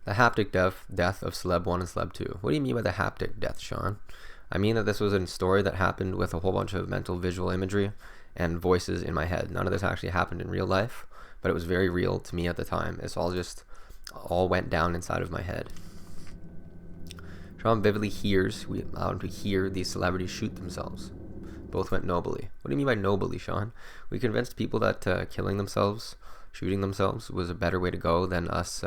The haptic death of Celeb 1 and Celeb 2. What do you mean by the haptic death, Sean? I mean that this was a story that happened with a whole bunch of mental visual imagery and voices in my head. None of this actually happened in real life, but it was very real to me at the time. It's all went down inside of my head. Sean vividly we allowed him to hear these celebrities shoot themselves. Both went nobly. What do you mean by nobly, Sean? We convinced people that killing themselves, shooting themselves, was a better way to go than us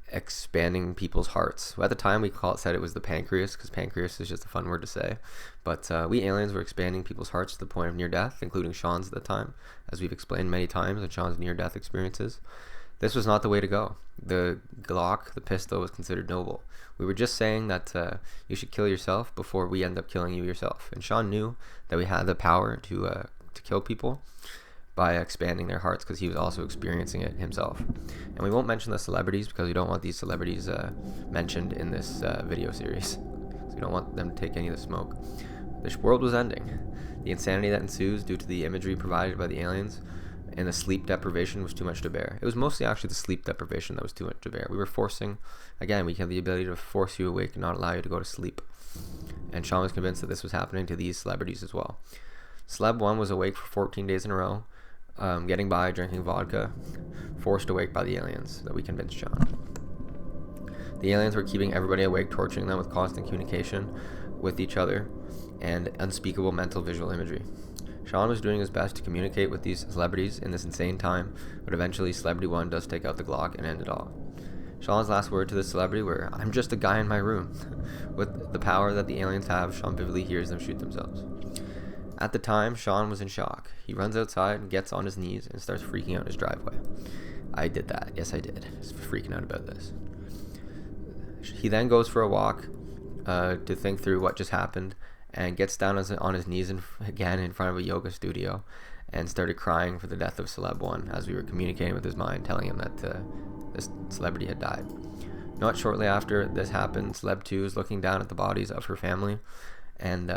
expanding people's hearts. At the time, we said it was the pancreas, because pancreas is just a fun word to say. But we aliens were expanding people's hearts to the point of near death, including Sean's at the time, as we've explained many times in Sean's near-death experiences. This was not the way to go. The Glock, the pistol, was considered noble. We were just saying that you should kill yourself before we end up killing you yourself. And Sean knew that we had the power to kill people by expanding their hearts, because he was also experiencing it himself. And we won't mention the celebrities because we don't want these celebrities mentioned in this video series. So we don't want them to take any of the smoke. The world was ending. The insanity that ensues due to the imagery provided by the aliens and the sleep deprivation was too much to bear. It was mostly actually the sleep deprivation that was too much to bear. We were forcing, again, we have the ability to force you awake and not allow you to go to sleep. And Sean was convinced that this was happening to these celebrities as well. Celeb 1 was awake for 14 days in a row, getting by, drinking vodka, forced awake by the aliens that we convinced Sean. The aliens were keeping everybody awake, torturing them with constant communication with each other and unspeakable mental visual imagery. Sean was doing his best to communicate with these celebrities in this insane time, but eventually Celebrity 1 does take out the Glock and end it all. Sean's last word to this celebrity were, "I'm just a guy in my room." With the power that the aliens have, Sean vividly hears them shoot themselves. At the time, Sean was in shock. He runs outside and gets on his knees and starts freaking out in his driveway. I did that. Yes, I did. I was freaking out about this. He then goes for a walk to think through what just happened, and gets down on his knees again in front of a yoga studio and started crying for the death of Celeb 1 as we were communicating with his mind, telling him that this celebrity had died. Not shortly after this happened, Celeb 2 is looking down at the bodies of her family and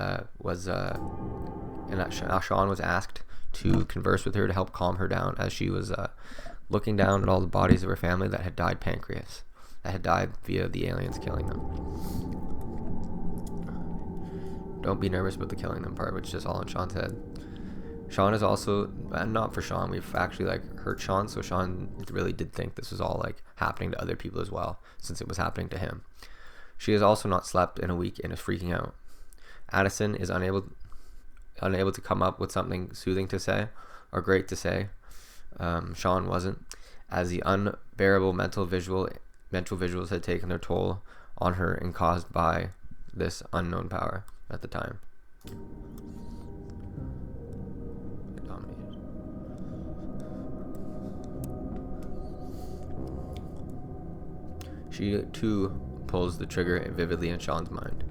Sean was asked to converse with her to help calm her down as she was looking down at all the bodies of her family that had died pancreas, that had died via the aliens killing them. Don't be nervous about the killing them part, which is just all in Sean's head. Sean is also, not for Sean, we've actually hurt Sean, so Sean really did think this was all happening to other people as well, since it was happening to him. She has also not slept in a week and is freaking out. Addison is unable to come up with something soothing to say or great to say. Sean wasn't, as the unbearable mental visuals had taken their toll on her and caused by this unknown power at the time. It dominated. She too pulls the trigger vividly in Sean's mind.